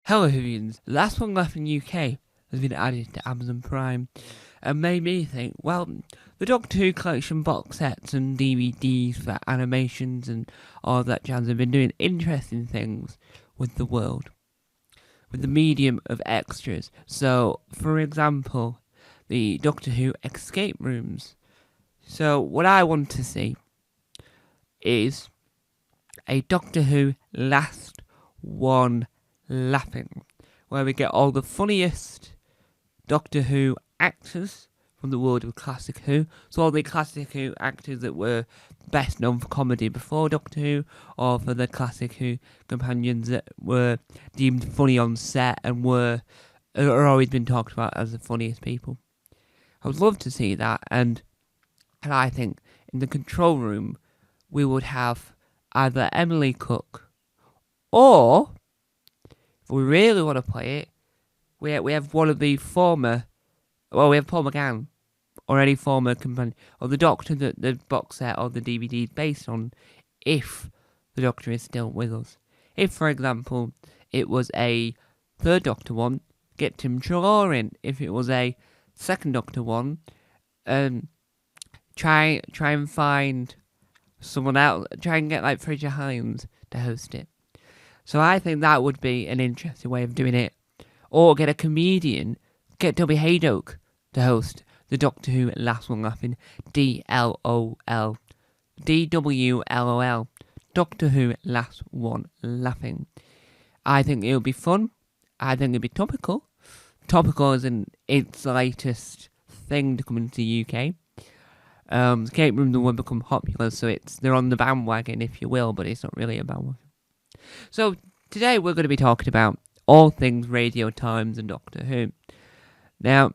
Hello Whovians, The Last One Left in UK has been added to Amazon Prime and made me think, well, the Doctor Who collection box sets and DVDs for animations and all that jazz have been doing interesting things with the world, with the medium of extras. So, for example, the Doctor Who escape rooms. So, what I want to see is a Doctor Who Last One Laughing, where we get all the funniest Doctor Who actors from the world of Classic Who. So all the Classic Who actors that were best known for comedy before Doctor Who, or for the Classic Who companions that were deemed funny on set and are always been talked about as the funniest people. I would love to see that, and I think in the control room we would have either Emily Cook, or if we really want to play it, we have one of the former, we have Paul McGann, or any former companion, or the Doctor that the box set or the DVD is based on, if the Doctor is still with us. If, for example, it was a third Doctor one, get Tim Treloar in. If it was a second Doctor one, try and find someone else, try and get like Fraser Hines to host it. So I think that would be an interesting way of doing it. Or get a comedian, get Toby Haydock to host the Doctor Who Last One Laughing, DWLOL, DWLOL, Doctor Who Last One Laughing. I think it would be fun. I think it would be topical. Topical is its latest thing to come into the UK. Escape rooms will become popular, so they're on the bandwagon, if you will, but it's not really a bandwagon. So today we're going to be talking about all things Radio Times and Doctor Who. Now,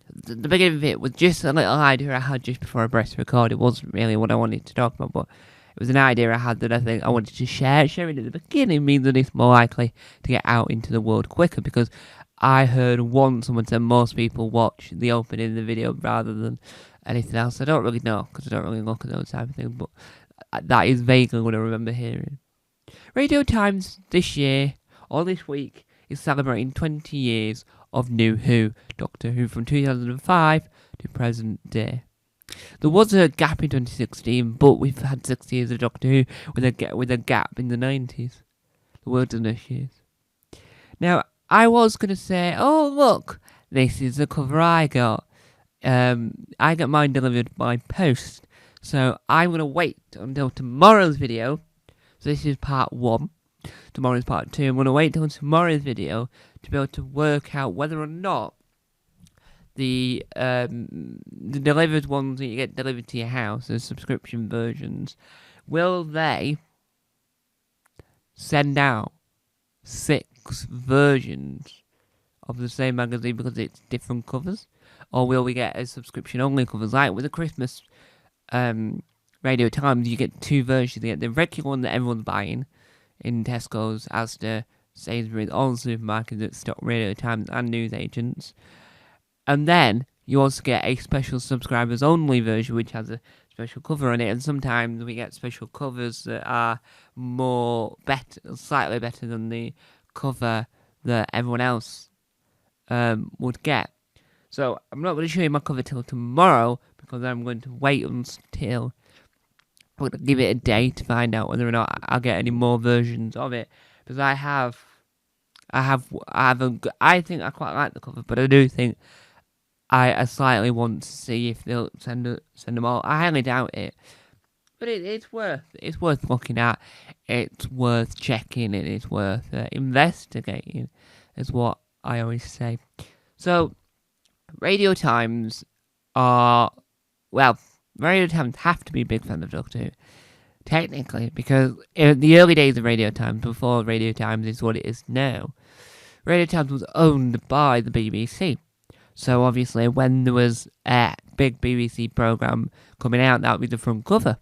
the beginning of it was just a little idea I had just before I pressed record. It wasn't really what I wanted to talk about, but it was an idea I had that I think I wanted to share. Sharing it at the beginning means that it's more likely to get out into the world quicker, because I heard once someone said most people watch the opening of the video rather than anything else. I don't really know, because I don't really look at those type of things, but that is vaguely what I remember hearing. Radio Times this year, or this week, is celebrating 20 years of New Who, Doctor Who from 2005 to present day. There was a gap in 2016, but we've had 6 years of Doctor Who with a gap in the 90s. The wilderness years. Now, I was going to say, oh look, this is the cover I got. I got mine delivered by post, so I'm going to wait until tomorrow's video. So this is part 1. Tomorrow's part 2. I'm going to wait until tomorrow's video to be able to work out whether or not the delivered ones that you get delivered to your house, the subscription versions, will they send out 6 versions of the same magazine because it's different covers? Or will we get a subscription-only covers? Like with the Christmas Radio Times, you get 2 versions. You get the regular one that everyone's buying in Tesco's, Asda, Sainsbury's, all the supermarkets that stock Radio Times and newsagents. And then you also get a special subscribers-only version, which has a special cover on it. And sometimes we get special covers that are slightly better than the cover that everyone else would get. So I'm not going to show you my cover till tomorrow, because I'm going to wait until I'm going to give it a day to find out whether or not I'll get any more versions of it, because I think I quite like the cover, but I do think I slightly want to see if they'll send them all. I highly doubt it, but it's worth looking at. It's worth checking, and it's worth investigating, is what I always say. So, Radio Times have to be a big fan of Doctor Who, technically, because in the early days of Radio Times, before Radio Times is what it is now, Radio Times was owned by the BBC. So obviously, when there was a big BBC programme coming out, that would be the front cover.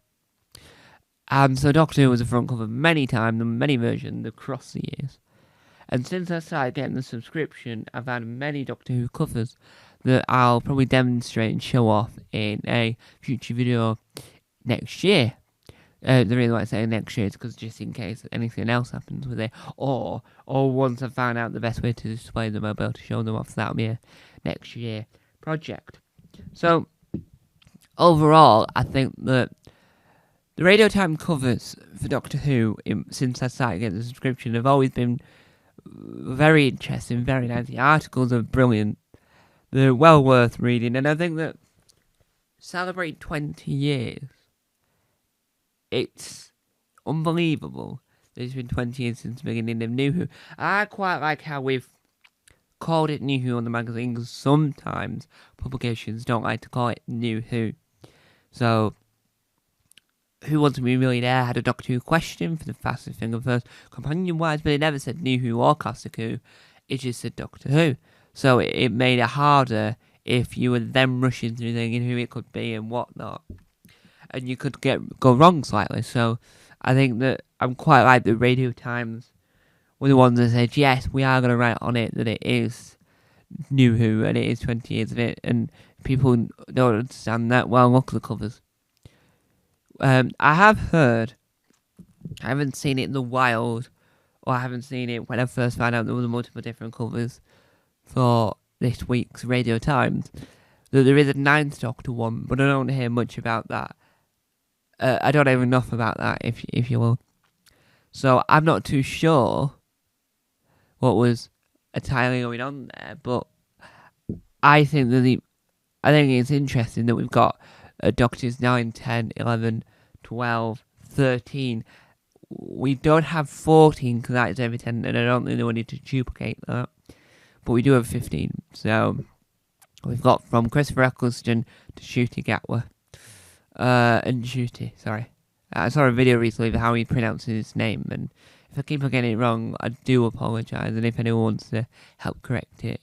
And so Doctor Who was the front cover many times, and many versions across the years. And since I started getting the subscription, I've had many Doctor Who covers that I'll probably demonstrate and show off in a future video next year. The reason why I say next year is because just in case anything else happens with it, or once I find out the best way to display them, I'll be able to show them off. That'll be a next year project. So overall, I think that the Radio Time covers for Doctor Who, since I started getting the subscription, have always been very interesting, very nice. The articles are brilliant. They're well worth reading, and I think that celebrate 20 years. It's unbelievable that it's been 20 years since the beginning of New Who. I quite like how we've called it New Who on the magazine, because sometimes publications don't like to call it New Who. So, Who Wants to Be a Millionaire had a Doctor Who question for the fastest finger first companion-wise, but it never said New Who or Classic Who. It just said Doctor Who. So it made it harder if you were then rushing through thinking who it could be and whatnot. And you could go wrong slightly. So I think that I'm quite like the Radio Times were the ones that said, yes, we are going to write on it that it is New Who and it is 20 years of it. And people don't understand that. Well, look at the covers. I have heard, I haven't seen it in the wild, or I haven't seen it when I first found out there were multiple different covers for this week's Radio Times, that there is a 9th Doctor one, but I don't hear much about that. I don't know enough about that, if you will. So I'm not too sure what was entirely going on there, but I think that I think it's interesting that we've got Doctors 9, 10, 11, 12, 13. We don't have 14 because that is every 10, and I don't think they wanted to duplicate that. But we do have 15. So we've got from Christopher Eccleston to Ncuti Gatwa. And Ncuti, sorry. I saw a video recently of how he pronounces his name, and if I keep getting it wrong, I do apologise, and if anyone wants to help correct it,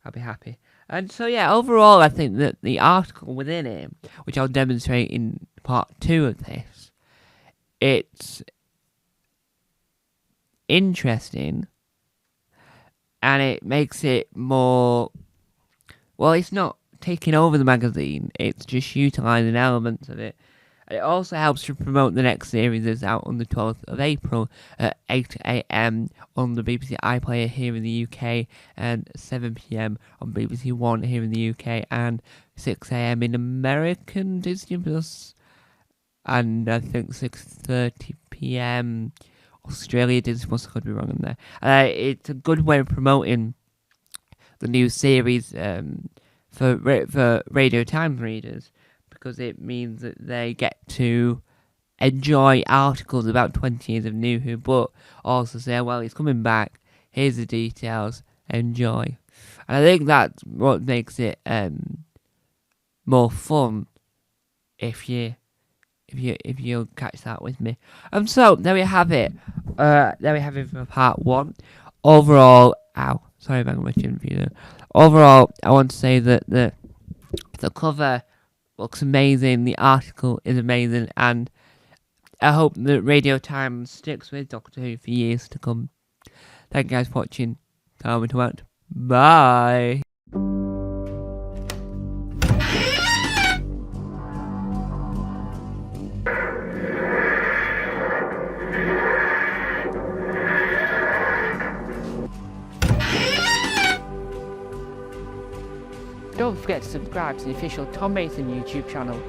I'll be happy. And so yeah, overall I think that the article within it, which I'll demonstrate in part 2 of this, it's interesting, and it makes it more, well, it's not taking over the magazine, it's just utilising elements of it. It also helps to promote the next series that's out on the 12th of April at 8 AM on the BBC iPlayer here in the UK, and 7 PM on BBC One here in the UK, and 6 AM in American Disney Plus, and I think 6:30 PM Australia Disney Plus. I could be wrong in there. It's a good way of promoting the new series for Radio Times readers, because it means that they get to enjoy articles about 20 years of New Who, but also say, well, it's coming back, here's the details, enjoy. And I think that's what makes it more fun, if you'll catch that with me. So there we have it. There we have it for part 1. Overall, sorry about my chin for you. Overall, I want to say that the cover looks amazing, the article is amazing, and I hope that Radio Times sticks with Doctor Who for years to come. Thank you guys for watching. Time to out. Bye. Don't forget to subscribe to the official Tom Mason YouTube channel.